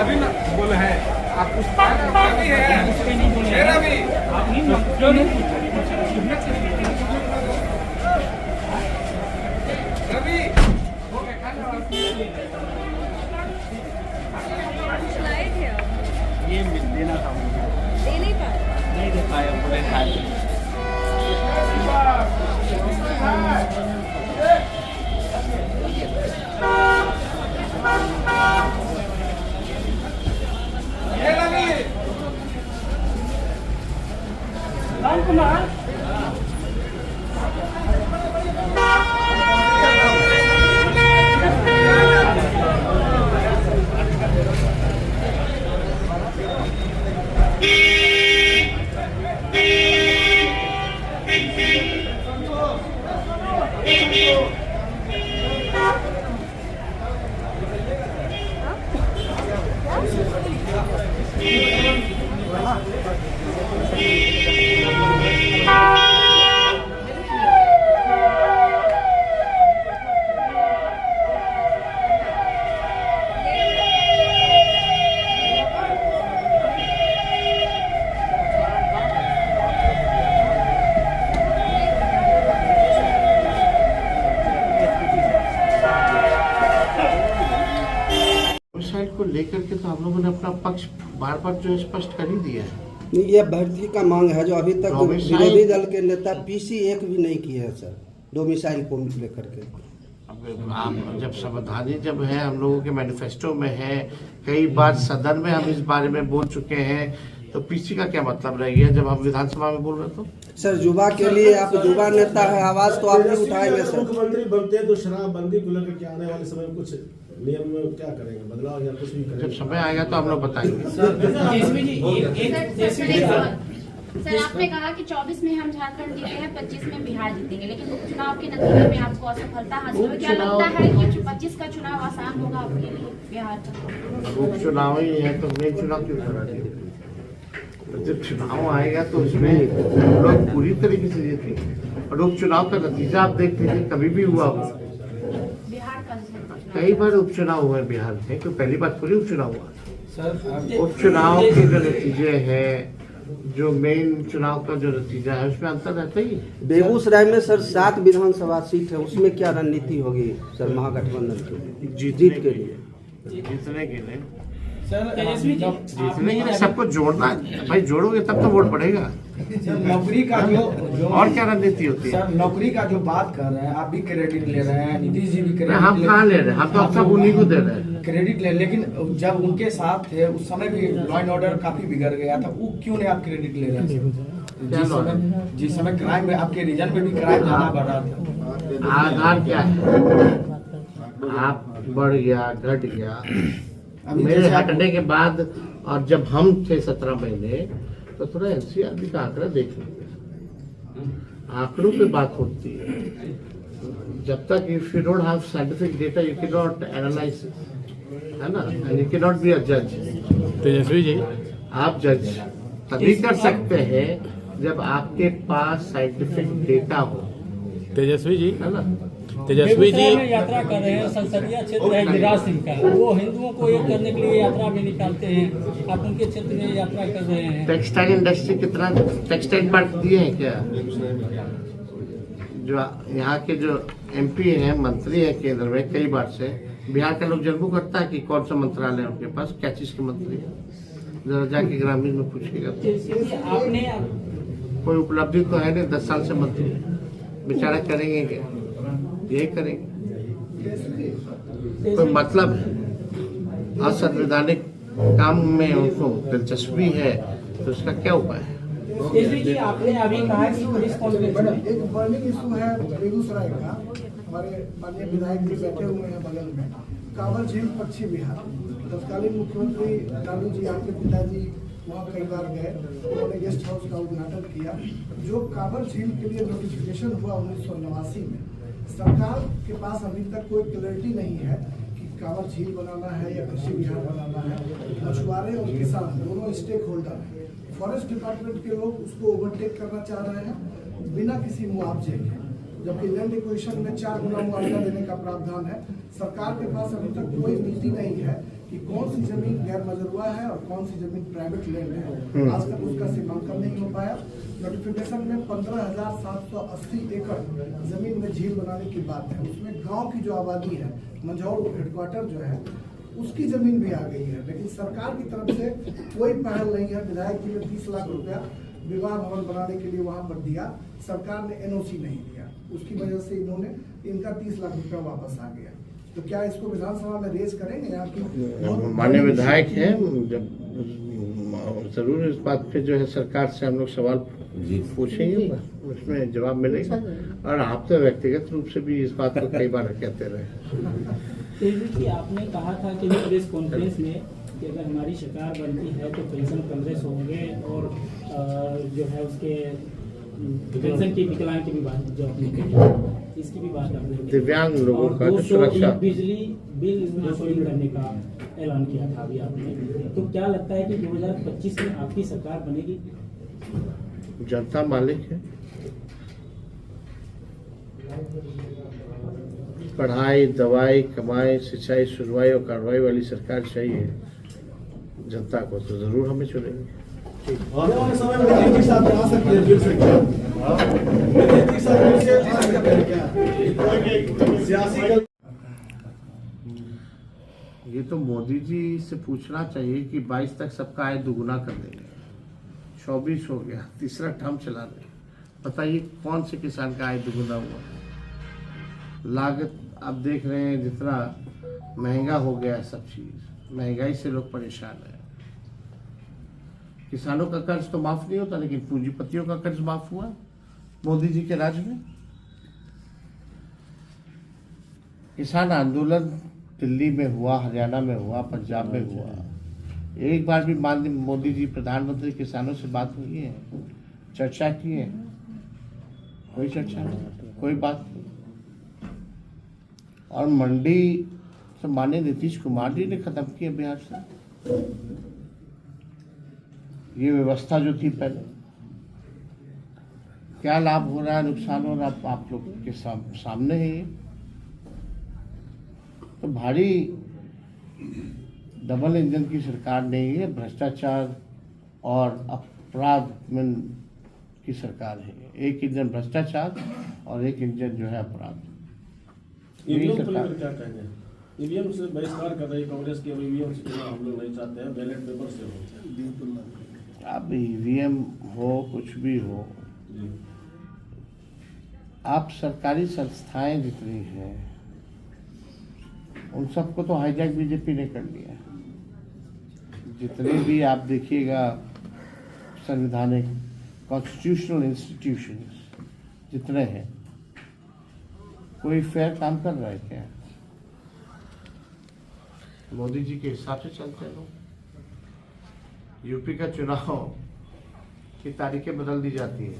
अभी ना बोले हैं आप कुछ अभी है नहीं बोले अभी आप नहीं रवि स्लाइड है ये देना था दे नहीं पाए नहीं दे पाया बोले खाली राम कुमार को लेकर के तो हम लोगों ने अपना पक्ष बार बार जो स्पष्ट कर ही दिया है। नहीं, ये भर्ती का मांग है जो अभी तक विरोधी दल के नेता पीसी एक भी नहीं किए हैं सर, डोमिसाइल को लेकर के। अब आप जब संवैधानिक जब है हम लोगों के मैनिफेस्टो में है, कई बार सदन में हम इस बारे में बोल चुके हैं, तो पीसी का क्या मतलब रह गया जब हम विधानसभा में बोल रहे तो? सर युवा के लिए आप युवा नेता है, आवाज तो आप ही उठाएंगे सर। मुख्यमंत्री बनते हैं तो शराबबंदी को लेकर के आने वाले समय में कुछ नियम में क्या करेंगे, बदलाव या कुछ भी करेंगे? जब समय आएगा तो हम लोग बताएंगे। सर आपने कहा कि 24 में हम झारखंड जीते हैं, 25 में बिहार जीतेंगे, लेकिन उपचुनाव के नतीजे में आपको असफलता हासिल हुई। क्या लगता है कि 25 का चुनाव आसान होगा आपके लिए बिहार का? उपचुनाव ही है तो मेन चुनाव क्यों करा दिया? जब चुनाव आएगा तो उसमें लोग पूरी तरीके से जीतेंगे और उपचुनाव का नतीजा आप देख लीजिए, कभी भी हुआ हो। बिहार का कई बार उपचुनाव हुए बिहार में, तो पहली बार थोड़ी उपचुनाव हुआ। उपचुनाव के जो नतीजे हैं, जो मेन चुनाव का जो नतीजा है, उसमें अंतर रहता ही है। बेगूसराय में सर 7 विधानसभा सीट है, उसमें क्या रणनीति होगी सर महागठबंधन की जीत के लिए? जीतने के लिए जीतने के लिए सबको जोड़ना है भाई, जोड़ोगे तब तो वोट बढ़ेगा। सर नौकरी का जो और क्या रणनीति होती है? सर नौकरी का जो बात कर रहे हैं, आप भी क्रेडिट ले रहे हैं, नीतीश जी भी क्रेडिट हम कहाँ ले रहे हैं, हम तो सब उन्हीं को दे रहे हैं क्रेडिट ले, लेकिन जब उनके साथ थे उस समय भी लॉ एंड ऑर्डर काफी बिगड़ गया था, वो क्यों नहीं आप क्रेडिट ले रहे हैं? जिस समय क्राइम में आपके रीजन में भी क्राइम ज्यादा बढ़ रहा था। आधार क्या है? आप बढ़ गया, घट गया, मेरे हटने के बाद और जब हम थे 17 महीने, तो थोड़ा एनसीआरबी का आंकड़ा देख लीजिए, आंकड़ों पे बात होती है। जब तक if you don't have scientific data you can not analyse, है ना, and you can not be a जज। तेजस्वी जी, आप जज तभी कर सकते हैं जब आपके पास साइंटिफिक डेटा हो। तेजस्वी जी, है ना? तेजस्वी जी यात्रा कर रहे हैं, संसदीय क्षेत्र है गिरिराज सिंह का, वो हिंदुओं को एक करने के लिए यात्रा में निकालते हैं, आप उनके क्षेत्र में यात्रा कर रहे हैं। टेक्सटाइल इंडस्ट्री कितना टेक्सटाइल पार्क दिए हैं क्या? जो यहाँ के जो एमपी हैं, मंत्री हैं केंद्र में, कई बार से बिहार का लोग जरूर करता है कि कौन सा मंत्रालय है उनके पास, क्या चीज के मंत्री है, जरा जाके ग्रामीण में पूछिएगा। आपने कोई उपलब्धि तो है नहीं, 10 साल से मंत्री बेचारा करेंगे क्या? यही करेंगे, कोई मतलब है? असंवैधानिक काम में उनको दिलचस्पी है तो उसका क्या उपाय है? जी आपने अभी कहा कि पुलिस कॉन्फ्रेंस एक बर्निंग इशू है बेगूसराय का, हमारे माननीय विधायक जी बैठे हुए हैं बगल में, कांवर झील पश्चिम बिहार। तत्कालीन मुख्यमंत्री लालू जी, आपके पिताजी वहाँ कई बार गए, उन्होंने गेस्ट हाउस का उद्घाटन किया। जो कांवर झील के लिए नोटिफिकेशन हुआ 1989 में, सरकार के पास अभी तक कोई क्लैरिटी नहीं है कि कांवर झील बनाना है या कृषि विहार बनाना है। मछुआरे और किसान दोनों स्टेक होल्डर हैं। फॉरेस्ट डिपार्टमेंट के लोग उसको ओवरटेक करना चाह रहे हैं बिना किसी मुआवजे के, जबकि लैंड एक्विजिशन में 4 गुना मुआवजा देने का प्रावधान है। सरकार के पास अभी तक कोई नीति नहीं है कि कौन सी जमीन गैर मजरूआ है और कौन सी जमीन प्राइवेट लैंड है। आज तक उसका सीमांकन नहीं हो पाया। नोटिफिकेशन में 15,780 एकड़ जमीन में झील बनाने की बात है। उसमें गांव की जो आबादी है, मंझौल हेडक्वार्टर जो है, उसकी जमीन भी आ गई है, लेकिन सरकार की तरफ से कोई पहल नहीं है। विधायक जी ने 30 लाख रुपया विवाह भवन बनाने के लिए वहां पर दिया, सरकार ने एनओसी नहीं दिया, उसकी वजह से इनका 30 लाख रुपया वापस आ गया। तो क्या इसको विधानसभा में रेज करेंगे? यहाँ की माननीय विधायक हैं, जब जरूर इस बात पे जो है सरकार से हम लोग सवाल पूछेंगे, उसमें जवाब मिलेगा। और आप तो व्यक्तिगत रूप से भी इस बात को कई बार कहते रहे। तेजी जी, आपने कहा था कि प्रेस कॉन्फ्रेंस में कि अगर हमारी सरकार बनती है तो पेंशन 1500 होंगे और जो है उसके पेंशन की विकलांग की भी बात जो आपने कही, इसकी भी बात आपने की। दिव्यांग लोगों का जो सुरक्षा, बिजली बिल वसूली करने का ऐलान किया था अभी आपने। तो क्या लगता है कि 2025 में आपकी सरकार बनेगी? जनता मालिक है। पढ़ाई, दवाई, कमाई, सिंचाई, सुनवाई और कार्रवाई वाली सरकार चाहिए जनता को, तो जरूर हमें चुनेंगे। आने वाले समय में नीतीश के साथ आ सकते हैं, फिर से नीतीश के साथ फिर से आ सकते हैं क्या? सियासी ये तो मोदी जी से पूछना चाहिए कि 22 तक सबका आय दुगुना कर देंगे, 24 हो गया, तीसरा टर्म चला रहे। बताइए कौन से किसान का आय दुगुना हुआ? लागत आप देख रहे हैं, जितना महंगा हो गया सब चीज, महंगाई से लोग परेशान हैं। किसानों का कर्ज तो माफ नहीं होता, लेकिन पूंजीपतियों का कर्ज माफ हुआ मोदी जी के राज में। किसान आंदोलन दिल्ली में हुआ, हरियाणा में हुआ, पंजाब में हुआ। एक बार भी माननीय मोदी जी प्रधानमंत्री किसानों से बात हुई है, चर्चा की है? कोई चर्चा नहीं, कोई बात नहीं। और मंडी तो माननीय नीतीश कुमार जी ने खत्म किया बिहार से। ये व्यवस्था जो थी पहले, क्या लाभ हो रहा है, नुकसान हो रहा है, आप लोग के सामने है। ये तो भारी डबल इंजन की सरकार नहीं है, भ्रष्टाचार और अपराध में की सरकार है। एक इंजन भ्रष्टाचार और एक इंजन जो है अपराध। ईवीएम को लेकर क्या कहेंगे? ईवीएम से बहिष्कार कर रही कांग्रेस की, ईवीएम से चुनाव हम लोग नहीं चाहते हैं, बैलेट पेपर से हो। अब ईवीएम हो, कुछ भी हो, आप सरकारी संस्थाएं जितनी हैं उन सबको तो हाईजैक बीजेपी ने कर लिया। जितने भी आप देखिएगा संवैधानिक कॉन्स्टिट्यूशनल इंस्टीट्यूशंस जितने हैं, कोई फेयर काम कर रहा है क्या? मोदी जी के हिसाब से चलते हैं लोग। यूपी का चुनाव की तारीखें बदल दी जाती है,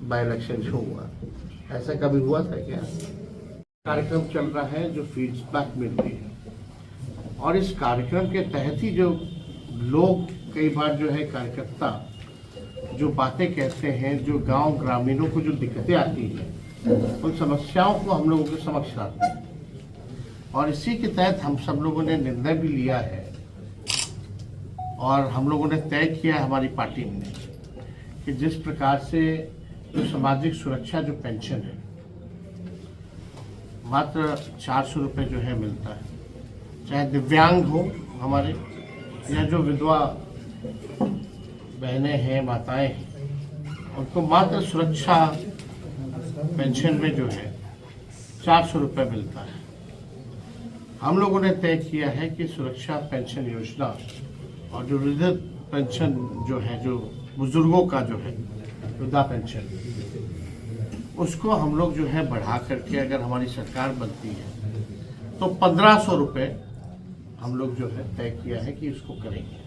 बाई इलेक्शन जो हुआ, ऐसा कभी हुआ था क्या? कार्यक्रम चल रहा है जो फीडबैक मिल रही है, और इस कार्यक्रम के तहत ही जो लोग कई बार जो है कार्यकर्ता जो बातें कहते हैं, जो गांव ग्रामीणों को जो दिक्कतें आती हैं, उन समस्याओं को हम लोगों के समक्ष लाते हैं। और इसी के तहत हम सब लोगों ने निर्णय भी लिया है और हम लोगों ने तय किया है हमारी पार्टी में कि जिस प्रकार से जो सामाजिक सुरक्षा जो पेंशन है मात्र 400 रुपये जो है मिलता है, चाहे दिव्यांग हो हमारे या जो विधवा बहनें हैं, माताएं हैं, उनको मात्र सुरक्षा पेंशन में जो है 400 रुपये मिलता है। हम लोगों ने तय किया है कि सुरक्षा पेंशन योजना और जो वृद्ध पेंशन जो है, जो बुजुर्गों का जो है वृद्धा पेंशन, उसको हम लोग जो है बढ़ा करके अगर हमारी सरकार बनती है तो 1500 रुपये हम लोग जो है तय किया है कि इसको करेंगे।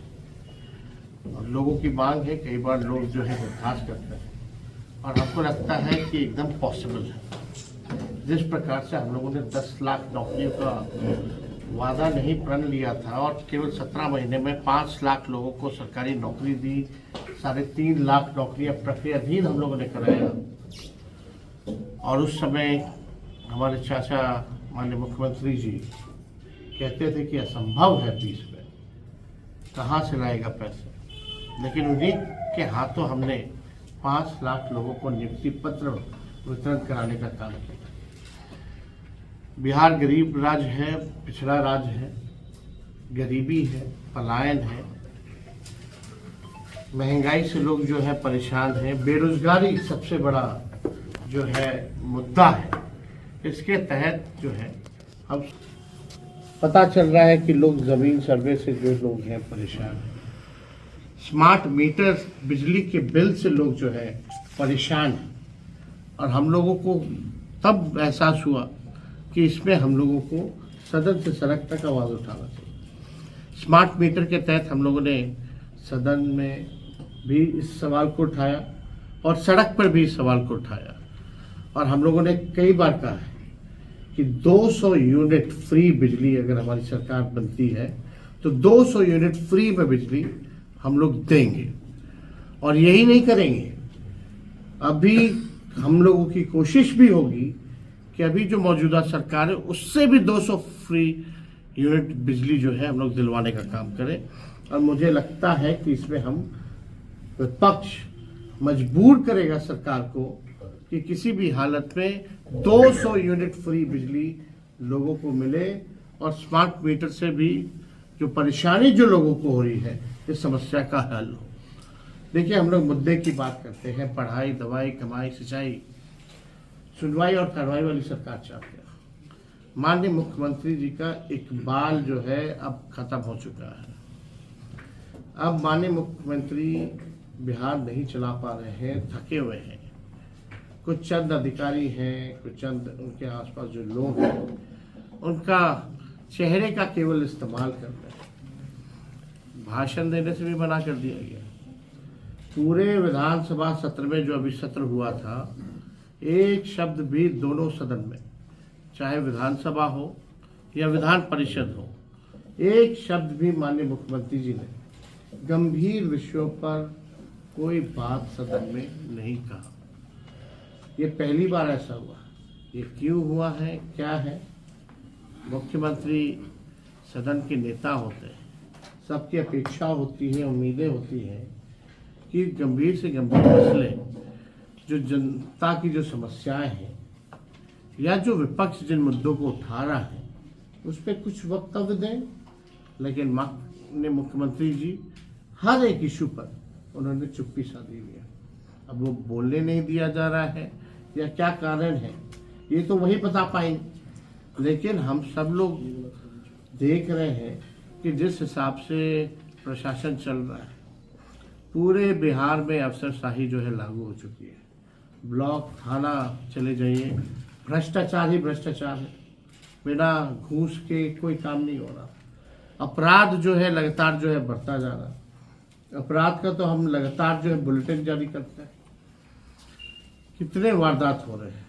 और लोगों की मांग है, कई बार लोग जो है बर्खास्त करते हैं और हमको लगता है कि एकदम पॉसिबल है। जिस प्रकार से हम लोगों ने 10 लाख नौकरियों का वादा नहीं प्रण लिया था और केवल 17 महीने में 5 लाख लोगों को सरकारी नौकरी दी, 3.5 लाख नौकरियां प्रक्रियाधीन हम लोगों ने कराया। और उस समय हमारे चाचा माननीय मुख्यमंत्री जी कहते थे कि असंभव है 20 में, कहाँ से लाएगा पैसे, लेकिन उन्हीं के हाथों हमने 5 लाख लोगों को नियुक्ति पत्र वितरण कराने का काम किया। बिहार गरीब राज्य है, पिछड़ा राज्य है, गरीबी है, पलायन है, महंगाई से लोग जो है परेशान हैं, बेरोजगारी सबसे बड़ा जो है मुद्दा है। इसके तहत जो है अब पता चल रहा है कि लोग ज़मीन सर्वे से जो लोग हैं परेशान हैं, स्मार्ट मीटर बिजली के बिल से लोग जो है परेशान हैं। और हम लोगों को तब एहसास हुआ कि इसमें हम लोगों को सदन से सड़क तक आवाज़ उठाना चाहिए। स्मार्ट मीटर के तहत हम लोगों ने सदन में भी इस सवाल को उठाया और सड़क पर भी इस सवाल को उठाया। और हम लोगों ने कई बार कहा है कि 200 यूनिट फ्री बिजली अगर हमारी सरकार बनती है तो 200 यूनिट फ्री में बिजली हम लोग देंगे। और यही नहीं करेंगे, अभी हम लोगों की कोशिश भी होगी कि अभी जो मौजूदा सरकार है उससे भी 200 फ्री यूनिट बिजली जो है हम लोग दिलवाने का काम करें। और मुझे लगता है कि इसमें हम विपक्ष मजबूर करेगा सरकार को कि किसी भी हालत में 200 यूनिट फ्री बिजली लोगों को मिले और स्मार्ट मीटर से भी जो परेशानी जो लोगों को हो रही है इस समस्या का हल हो। देखिए, हम लोग मुद्दे की बात करते हैं, पढ़ाई, दवाई, कमाई, सिंचाई, सुनवाई और कार्रवाई वाली सरकार चाहते हैं। माननीय मुख्यमंत्री जी का इकबाल जो है अब खत्म हो चुका है। अब माननीय मुख्यमंत्री बिहार नहीं चला पा रहे हैं, थके हुए हैं। कुछ चंद अधिकारी हैं, कुछ चंद उनके आसपास जो लोग हैं, उनका चेहरे का केवल इस्तेमाल कर रहे हैं। भाषण देने से भी मना कर दिया गया। पूरे विधानसभा सत्र में जो अभी सत्र हुआ था, एक शब्द भी दोनों सदन में, चाहे विधानसभा हो या विधान परिषद हो, एक शब्द भी माननीय मुख्यमंत्री जी ने गंभीर विषयों पर कोई बात सदन में नहीं कहा। ये पहली बार ऐसा हुआ। ये क्यों हुआ है, क्या है? मुख्यमंत्री सदन के नेता होते हैं, सबकी अपेक्षा होती है, उम्मीदें होती हैं कि गंभीर से गंभीर मसले, जो जनता की जो समस्याएं हैं या जो विपक्ष जिन मुद्दों को उठा रहा है उस पर कुछ वक्तव्य दें। लेकिन माननीय मुख्यमंत्री जी हर एक इशू पर उन्होंने चुप्पी साधी हुई है। अब वो बोलने नहीं दिया जा रहा है या क्या कारण है, ये तो वही बता पाएंगे। लेकिन हम सब लोग देख रहे हैं कि जिस हिसाब से प्रशासन चल रहा है, पूरे बिहार में अफसरशाही जो है लागू हो चुकी है। ब्लॉक, थाना चले जाइए, भ्रष्टाचार ही भ्रष्टाचार है। बिना घूस के कोई काम नहीं हो रहा। अपराध जो है लगातार जो है बढ़ता जा रहा है। अपराध का तो हम लगातार जो है बुलेटिन जारी करते हैं। कितने वारदात हो रहे हैं,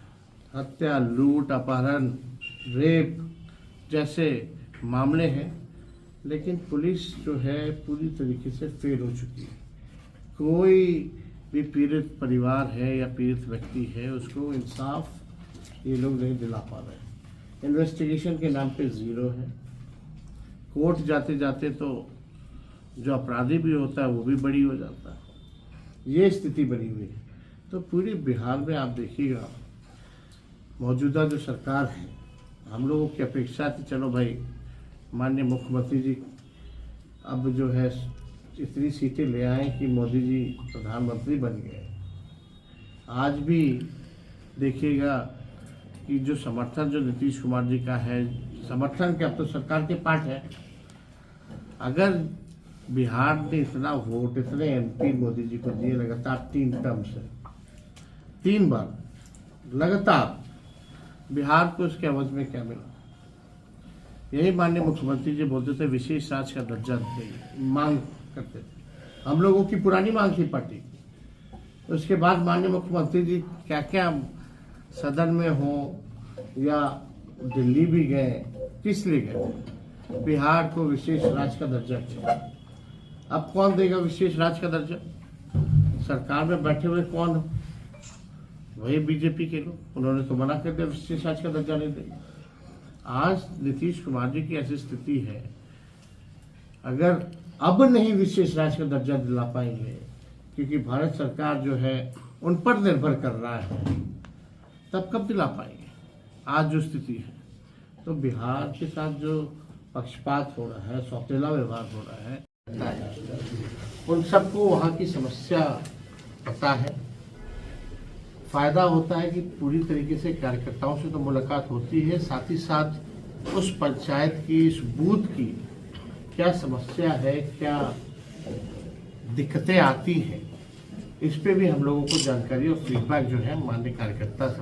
हत्या, लूट, अपहरण, रेप जैसे मामले हैं, लेकिन पुलिस जो है पूरी तरीके से फेल हो चुकी है। कोई भी पीड़ित परिवार है या पीड़ित व्यक्ति है, उसको इंसाफ ये लोग नहीं दिला पा रहे हैं। इन्वेस्टिगेशन के नाम पे जीरो है। कोर्ट जाते जाते तो जो अपराधी भी होता है वो भी बड़ी हो जाता है। ये स्थिति बनी हुई है। तो पूरे बिहार में आप देखिएगा, मौजूदा जो सरकार है, हम लोगों की अपेक्षा थी चलो भाई माननीय मुख्यमंत्री जी अब जो है इतनी सीटें ले आए कि मोदी जी प्रधानमंत्री बन गए। आज भी देखिएगा कि जो समर्थन जो नीतीश कुमार जी का है, समर्थन के अब तो सरकार के पार्ट है। अगर बिहार ने इतना वोट, इतने एमपी मोदी जी को दिए लगातार 3 टर्म से, 3 बार लगातार, बिहार को उसके अवध में क्या मिला? यही माननीय मुख्यमंत्री जी बोलते थे विशेष राज्य का दर्जा देंगे, मांग करते थे। हम लोगों की पुरानी मांग थी पार्टी। उसके बाद माननीय मुख्यमंत्री जी क्या क्या सदन में हो या दिल्ली भी गए, किस लिए गए? बिहार को विशेष राज्य का दर्जा चाहिए। अब कौन देगा विशेष राज्य का दर्जा? सरकार में बैठे हुए कौन हो? वही बीजेपी के लोग। उन्होंने तो मना कर दिया, विशेष राज्य का दर्जा नहीं देंगे। आज नीतीश कुमार जी की ऐसी स्थिति है, अगर अब नहीं विशेष राज्य का दर्जा दिला पाएंगे, क्योंकि भारत सरकार जो है उन पर निर्भर कर रहा है, तब कब दिला पाएंगे? आज जो स्थिति है, तो बिहार के साथ जो पक्षपात हो रहा है, सौतेला व्यवहार हो रहा है, उन सबको वहाँ की समस्या पता है। फायदा होता है कि पूरी तरीके से कार्यकर्ताओं से तो मुलाकात होती है, साथ ही साथ उस पंचायत की, इस बूथ की क्या समस्या है, क्या दिक्कतें आती हैं, इस पे भी हम लोगों को जानकारी और फीडबैक जो है माननीय कार्यकर्ता सब